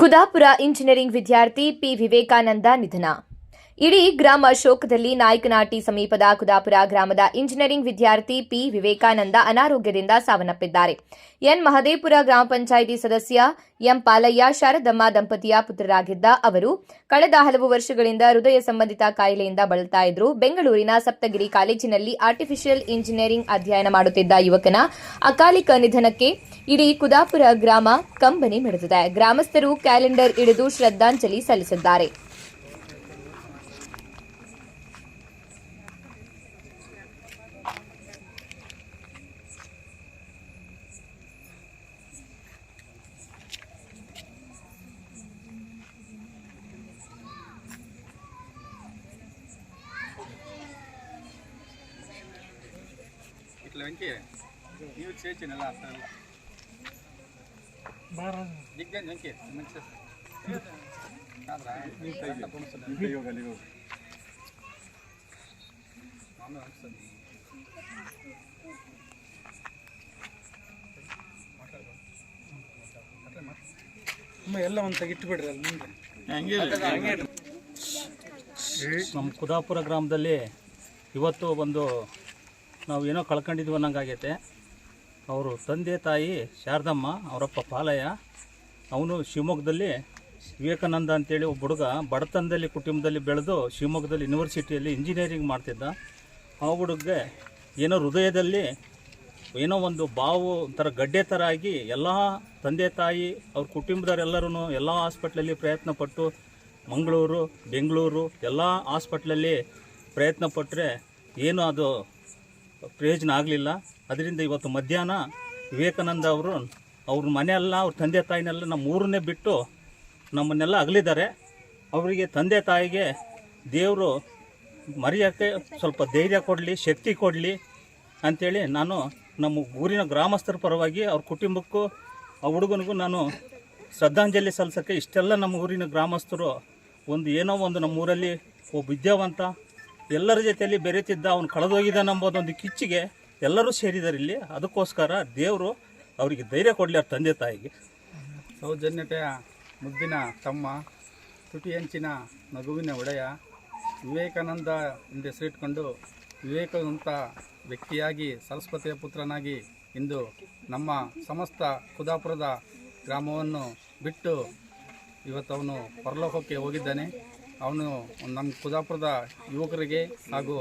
ಕುದಾಪುರ engineering ವಿದ್ಯಾರ್ಥಿ P Vivekananda ನಿಧನ. ಇಡೀ ಗ್ರಾಮ ಶೋಕದಲ್ಲಿ. ನಾಯಕನಹಟ್ಟಿ ಸಮೀಪದ ಕುದಾಪುರ ಗ್ರಾಮದ ಇಂಜಿನಿಯರಿಂಗ್ ವಿದ್ಯಾರ್ಥಿ ಪಿ ವಿವೇಕಾನಂದ ಅನಾರೋಗ್ಯದಿಂದ ಸಾವನ್ನಪ್ಪಿದ್ದಾರೆ. ಎನ್ ಮಹದೇಪುರ ಗ್ರಾಮ ಪಂಚಾಯಿತಿ ಸದಸ್ಯ ಎಂ ಪಾಲಯ್ಯ ಶಾರದಮ್ಮ ದಂಪತಿಯ ಪುತ್ರರಾಗಿದ್ದ ಅವರು ಕಳೆದ ಹಲವು ವರ್ಷಗಳಿಂದ ಹೃದಯ ಸಂಬಂಧಿತ ಕಾಯಿಲೆಯಿಂದ ಬಳಲ್ತಾ ಇದ್ರು. ಬೆಂಗಳೂರಿನ ಸಪ್ತಗಿರಿ ಕಾಲೇಜಿನಲ್ಲಿ ಆರ್ಟಿಫಿಷಿಯಲ್ ಇಂಜಿನಿಯರಿಂಗ್ ಅಧ್ಯಯನ ಮಾಡುತ್ತಿದ್ದ ಯುವಕನ ಅಕಾಲಿಕ ನಿಧನಕ್ಕೆ ಇಡೀ ಕುದಾಪುರ ಗ್ರಾಮ ಕಂಬನಿ ಮಿಡಿದಿದೆ. ಗ್ರಾಮಸ್ಥರು ಕ್ಯಾಲೆಂಡರ್ ಹಿಡಿದು ಶ್ರದ್ಧಾಂಜಲಿ ಸಲ್ಲಿಸಿದ್ದಾರೆ. వెంకీ నీవు చేసి నెల దిగ్గండి వెంకీ మంచి కాదరా ಎಲ್ಲ ಒಂದು ತೆಗಿಟ್ಟು ಬಿಡ್ರಿ ಅಲ್ಲಿ ಮುಂದೆ. ನಮ್ಮ ಕುದಾಪುರ ಗ್ರಾಮದಲ್ಲಿ ಇವತ್ತು ಒಂದು ನಾವು ಏನೋ ಕಳ್ಕೊಂಡಿದ್ವಿ ಅನ್ನಂಗಾಗೈತೆ. ಅವರು ತಂದೆ ತಾಯಿ ಶಾರದಮ್ಮ, ಅವರಪ್ಪ ಪಾಲಯ್ಯ. ಅವನು ಶಿವಮೊಗ್ಗದಲ್ಲಿ ವಿವೇಕಾನಂದ ಅಂತೇಳಿ ಒಬ್ಬ ಹುಡುಗ ಬಡತನದಲ್ಲಿ ಕುಟುಂಬದಲ್ಲಿ ಬೆಳೆದು ಶಿವಮೊಗ್ಗದಲ್ಲಿ ಯೂನಿವರ್ಸಿಟಿಯಲ್ಲಿ ಇಂಜಿನಿಯರಿಂಗ್ ಮಾಡ್ತಿದ್ದ. ಆ ಹುಡುಗಗೆ ಏನೋ ಹೃದಯದಲ್ಲಿ ಏನೋ ಒಂದು ಬಾವು ಒಂಥರ ಗಡ್ಡೆ ಥರ ಆಗಿ ಎಲ್ಲ ತಂದೆ ತಾಯಿ ಅವ್ರ ಕುಟುಂಬದವರೆಲ್ಲರೂ ಎಲ್ಲ ಹಾಸ್ಪಿಟ್ಲಲ್ಲಿ ಪ್ರಯತ್ನಪಟ್ಟು ಮಂಗಳೂರು ಬೆಂಗಳೂರು ಎಲ್ಲ ಹಾಸ್ಪಿಟ್ಲಲ್ಲಿ ಪ್ರಯತ್ನ ಪಟ್ಟರೆ ಏನೂ ಅದು ಪ್ರಯೋಜನ ಆಗಲಿಲ್ಲ. ಅದರಿಂದ ಇವತ್ತು ಮಧ್ಯಾಹ್ನ ವಿವೇಕಾನಂದ ಅವರು ಅವ್ರ ಮನೆಯೆಲ್ಲ ಅವ್ರ ತಂದೆ ತಾಯಿನೆಲ್ಲ ನಮ್ಮ ಊರನ್ನೇ ಬಿಟ್ಟು ನಮ್ಮನ್ನೆಲ್ಲ ಅಗಲಿದ್ದಾರೆ. ಅವರಿಗೆ ತಂದೆ ತಾಯಿಗೆ ದೇವರು ಮರೆಯೋಕ್ಕೆ ಸ್ವಲ್ಪ ಧೈರ್ಯ ಕೊಡಲಿ, ಶಕ್ತಿ ಕೊಡಲಿ ಅಂಥೇಳಿ ನಾನು ನಮ್ಮ ಊರಿನ ಗ್ರಾಮಸ್ಥರ ಪರವಾಗಿ ಅವ್ರ ಕುಟುಂಬಕ್ಕೂ ಆ ಹುಡುಗನಿಗೂ ನಾನು ಶ್ರದ್ಧಾಂಜಲಿ ಸಲ್ಲಿಸೋಕ್ಕೆ ಇಷ್ಟೆಲ್ಲ ನಮ್ಮ ಊರಿನ ಗ್ರಾಮಸ್ಥರು ಏನೋ ಒಂದು ನಮ್ಮೂರಲ್ಲಿ ಒಬ್ಬ ವಿದ್ಯಾವಂತ ಎಲ್ಲರ ಜೊತೆಯಲ್ಲಿ ಬೆರೆತಿದ್ದ, ಅವನು ಕಳೆದೋಗಿದ್ದಾನೆಂಬುದೊಂದು ಕಿಚ್ಚಿಗೆ ಎಲ್ಲರೂ ಸೇರಿದ್ದಾರೆ ಇಲ್ಲಿ. ಅದಕ್ಕೋಸ್ಕರ ದೇವರು ಅವರಿಗೆ ಧೈರ್ಯ ಕೊಡಲಿ ಅವ್ರ ತಂದೆ ತಾಯಿಗೆ. ಸೌಜನ್ಯತೆಯ ಮುದ್ದಿನ ತಮ್ಮ, ತುಟಿ ಹೆಂಚಿನ ನಗುವಿನ ಒಡೆಯ, ವಿವೇಕಾನಂದ ಎಂದು ಹೆಸರಿಟ್ಕೊಂಡು ವಿವೇಕವಂತ ವ್ಯಕ್ತಿಯಾಗಿ ಸರಸ್ವತಿಯ ಪುತ್ರನಾಗಿ ಇಂದು ನಮ್ಮ ಸಮಸ್ತ ಕುದಾಪುರದ ಗ್ರಾಮವನ್ನು ಬಿಟ್ಟು ಇವತ್ತು ಅವನು ಪರಲೋಕಕ್ಕೆ ಹೋಗಿದ್ದಾನೆ. ಅವನು ನಮ್ಮ ಕುದಾಪುರದ ಯುವಕರಿಗೆ ಹಾಗೂ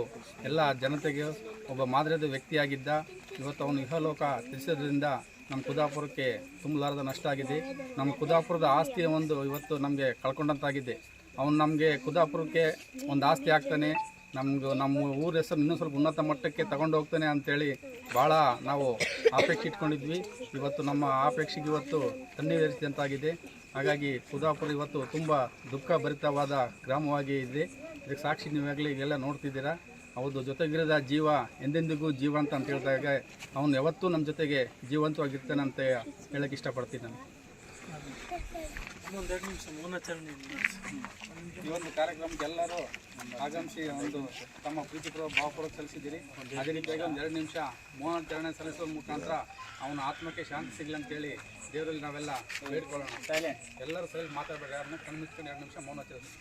ಎಲ್ಲ ಜನತೆಗೆ ಒಬ್ಬ ಮಾದರಿಯಾದ ವ್ಯಕ್ತಿಯಾಗಿದ್ದ. ಇವತ್ತು ಅವನು ಇಹಲೋಕ ತಿಳಿಸೋದ್ರಿಂದ ನಮ್ಮ ಕುದಾಪುರಕ್ಕೆ ತುಂಬಲಾರದ ನಷ್ಟ ಆಗಿದೆ. ನಮ್ಮ ಕುದಾಪುರದ ಆಸ್ತಿಯ ಇವತ್ತು ನಮಗೆ ಕಳ್ಕೊಂಡಂತಾಗಿದೆ. ಅವನು ನಮಗೆ ಕುದಾಪುರಕ್ಕೆ ಒಂದು ಆಸ್ತಿ ಆಗ್ತಾನೆ, ನಮ್ಮ ಊರ ಹೆಸರು ಇನ್ನೂ ಸ್ವಲ್ಪ ಉನ್ನತ ಮಟ್ಟಕ್ಕೆ ತಗೊಂಡು ಹೋಗ್ತಾನೆ ಅಂಥೇಳಿ ಭಾಳ ನಾವು ಆಪೇಕ್ಷೆ ಇಟ್ಕೊಂಡಿದ್ವಿ. ಇವತ್ತು ನಮ್ಮ ಆಪೇಕ್ಷೆಗೆ ಇವತ್ತು ತಣ್ಣೀರೇರಿಸಿದಂತಾಗಿದೆ. ಹಾಗಾಗಿ ಕುದಾಪುರ ಇವತ್ತು ತುಂಬ ದುಃಖ ಭರಿತವಾದ ಗ್ರಾಮವಾಗಿ ಇದೆ. ಇದಕ್ಕೆ ಸಾಕ್ಷಿ ನೀವಾಗಲೇ ಈಗೆಲ್ಲ ನೋಡ್ತಿದ್ದೀರಾ. ಹೌದು, ಜೊತೆಗಿರದ ಜೀವ ಎಂದೆಂದಿಗೂ ಜೀವಂತ ಅಂತ ಹೇಳಿದಾಗ ಅವನು ಯಾವತ್ತೂ ನಮ್ಮ ಜೊತೆಗೆ ಜೀವಂತವಾಗಿರ್ತಾನೆ ಅಂತ ಹೇಳಕ್ಕೆ ಇಷ್ಟಪಡ್ತೀನಿ ನಾನು. ಈ ಒಂದು ಕಾರ್ಯಕ್ರಮಕ್ಕೆ ಎಲ್ಲರೂ ಆಗಮಿಸಿ ತಮ್ಮ ಪ್ರೀತಿಪೂರ್ವ ಭಾವಪೂರ್ವಕ ಸಲ್ಲಿಸಿದ್ದೀರಿ. ಅದೇ ರೀತಿಯಾಗಿ 2 ನಿಮಿಷ ಮೌನಾಚರಣೆ ಸಲ್ಲಿಸುವ ಮುಖಾಂತರ ಅವನ ಆತ್ಮಕ್ಕೆ ಶಾಂತಿ ಸಿಗಲಿ ಅಂತೇಳಿ ದೇವರಲ್ಲಿ ನಾವೆಲ್ಲ ಬೇಡ್ಕೊಳ್ಳೋಣ. ಎಲ್ಲರೂ ಸರಿ ಮಾತಾಡಬೇಡಿ, ಯಾರನ್ನ ಕಣ್ಮುಚ್ಕೊಂಡು 2 ನಿಮಿಷ ಮೌನಾಚರಣೆ.